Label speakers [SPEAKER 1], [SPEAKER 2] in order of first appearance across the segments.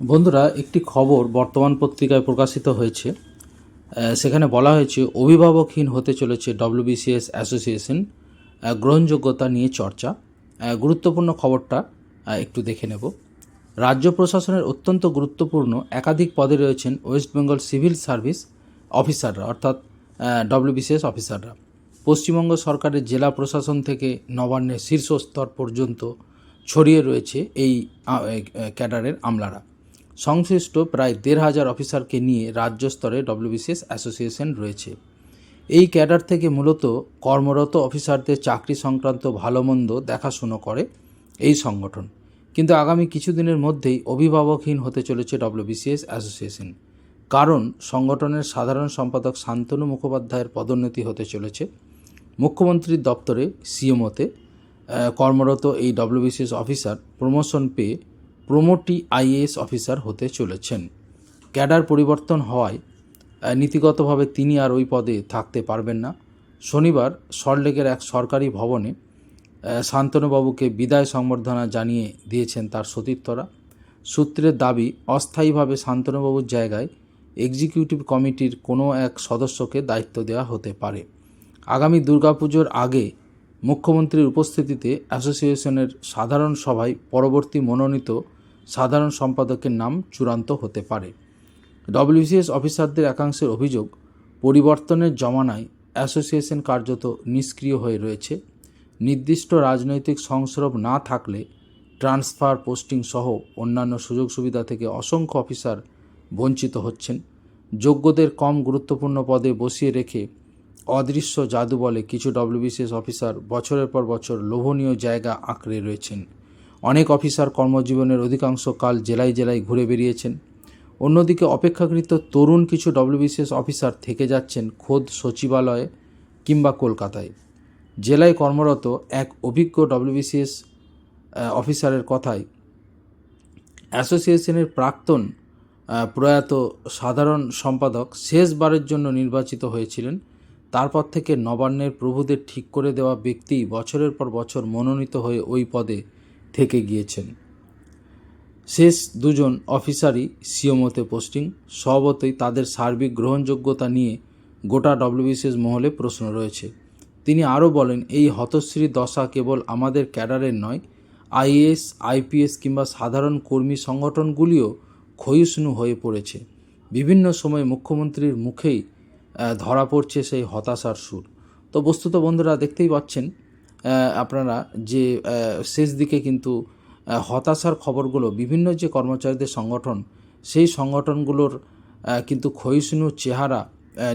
[SPEAKER 1] বন্ধুরা, একটি খবর বর্তমান পত্রিকায় প্রকাশিত হয়েছে। সেখানে বলা হয়েছে অভিভাবকহীন হতে চলেছে ডব্লিউবিসিএস অ্যাসোসিয়েশন, গ্রহণযোগ্যতা নিয়ে চর্চা। গুরুত্বপূর্ণ খবরটা একটু দেখে নেব। রাজ্য প্রশাসনের অত্যন্ত গুরুত্বপূর্ণ একাধিক পদে রয়েছেন ওয়েস্ট বেঙ্গল সিভিল সার্ভিস অফিসাররা, অর্থাৎ ডব্লিউবিসিএস অফিসাররা। পশ্চিমবঙ্গ সরকারের জেলা প্রশাসন থেকে নবান্নের শীর্ষস্তর পর্যন্ত ছড়িয়ে রয়েছে এই ক্যাডারের আমলারা। সংশ্লিষ্ট প্রায় ১,৫০০ অফিসারকে নিয়ে রাজ্য স্তরে ডব্লিউবিসিএস অ্যাসোসিয়েশন রয়েছে। এই ক্যাডার থেকে মূলত কর্মরত অফিসারদের চাকরি সংক্রান্ত ভালো মন্দ দেখাশুনো করে এই সংগঠন। কিন্তু আগামী কিছুদিনের মধ্যেই অভিভাবকহীন হতে চলেছে ডব্লিউবিসিএস অ্যাসোসিয়েশন। কারণ সংগঠনের সাধারণ সম্পাদক শান্তনু মুখোপাধ্যায়ের পদোন্নতি হতে চলেছে। মুখ্যমন্ত্রীর দপ্তরে সিএমওতে কর্মরত এই ডব্লিউবিসিএস অফিসার প্রমোশন পেয়ে প্রমোটি আইএএস অফিসার হতে চলেছেন। ক্যাডার পরিবর্তন হওয়ায় নীতিগতভাবে তিনি আর ওই পদে থাকতে পারবেন না। শনিবার সল্টলেকের এক সরকারি ভবনে শান্তনুবাবুকে বিদায় সংবর্ধনা জানিয়ে দিয়েছেন তার সতীর্থরা। সূত্রের দাবি, অস্থায়ীভাবে শান্তনুবাবুর জায়গায় এক্সিকিউটিভ কমিটির কোনো এক সদস্যকে দায়িত্ব দেওয়া হতে পারে। আগামী দুর্গাপুজোর আগে মুখ্যমন্ত্রীর উপস্থিতিতে অ্যাসোসিয়েশনের সাধারণ সভায় পরবর্তী মনোনীত সাধারণ সম্পাদকের নাম চূড়ান্ত হতে পারে। ডব্লিউবিসিএস অফিসারদের একাংশের অভিযোগ, পরিবর্তনের জমানায় অ্যাসোসিয়েশন কার্যত নিষ্ক্রিয় হয়ে রয়েছে। নির্দিষ্ট রাজনৈতিক সংস্রব না থাকলে ট্রান্সফার, পোস্টিং সহ অন্যান্য সুযোগ সুবিধা থেকে অসংখ্য অফিসার বঞ্চিত হচ্ছেন। যোগ্যদের কম গুরুত্বপূর্ণ পদে বসিয়ে রেখে অদৃশ্য জাদু বলে কিছু ডব্লিউবিসিএস অফিসার বছরের পর বছর লোভনীয় জায়গা আঁকড়ে রয়েছেন। অনেক অফিসার কর্মজীবনের অধিকাংশ কাল জেলায় জেলায় ঘুরে বেরিয়েছেন। অন্যদিকে অপেক্ষাকৃত তরুণ কিছু ডব্লিউবিসিএস অফিসার থেকে যাচ্ছেন খোদ সচিবালয়ে কিংবা কলকাতায়। জেলায় কর্মরত এক অভিজ্ঞ ডব্লিউবিসিএস অফিসারের কথায়, অ্যাসোসিয়েশনের প্রাক্তন প্রয়াত সাধারণ সম্পাদক শেষবারের জন্য নির্বাচিত হয়েছিলেন। তারপর থেকে নবান্নের প্রভুদের ঠিক করে দেওয়া ব্যক্তি বছরের পর বছর মনোনীত হয়ে ওই পদে থেকে গিয়েছেন। শেষ দুজন অফিসারই সিএমওতে পোস্টিং। স্বভাবতই তাদের সার্বিক গ্রহণযোগ্যতা নিয়ে গোটা ডব্লিউবিসিএস মহলে প্রশ্ন রয়েছে। তিনি আরও বলেন, এই হতশ্রী দশা কেবল আমাদের ক্যাডারের নয়, আইএএস, আইপিএস কিংবা সাধারণ কর্মী সংগঠনগুলিও ক্ষয়িষ্ণু হয়ে পড়েছে। বিভিন্ন সময় মুখ্যমন্ত্রীর মুখেই ধরা পড়ছে সেই হতাশার সুর। তো বস্তুত বন্ধুরা, দেখতেই পাচ্ছেন আপনারা যে শেষ দিকে কিন্তু হতাশার খবরগুলো, বিভিন্ন যে কর্মচারীদের সংগঠন, সেই সংগঠনগুলোর কিন্তু ক্ষয়িষ্ণু চেহারা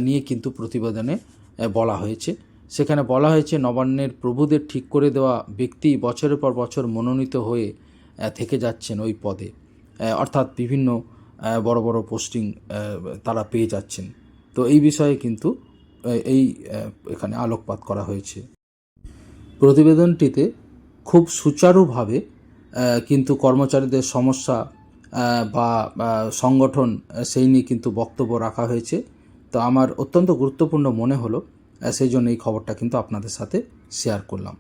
[SPEAKER 1] নিয়ে কিন্তু প্রতিবেদনে বলা হয়েছে। সেখানে বলা হয়েছে, নবান্নের প্রভুদের ঠিক করে দেওয়া ব্যক্তি বছরের পর বছর মনোনীত হয়ে থেকে যাচ্ছেন ওই পদে, অর্থাৎ বিভিন্ন বড় বড় পোস্টিং তারা পেয়ে যাচ্ছেন। তো এই বিষয়ে কিন্তু এখানে আলোকপাত করা হয়েছে। প্রতিবেদনটিতে খুব সুচারুভাবে কিন্তু কর্মচারীদের সমস্যা বা সংগঠন সেই নিয়ে কিন্তু বক্তব্য রাখা হয়েছে। তো আমার অত্যন্ত গুরুত্বপূর্ণ মনে হলো, সেই জন্য এই খবরটা কিন্তু আপনাদের সাথে শেয়ার করলাম।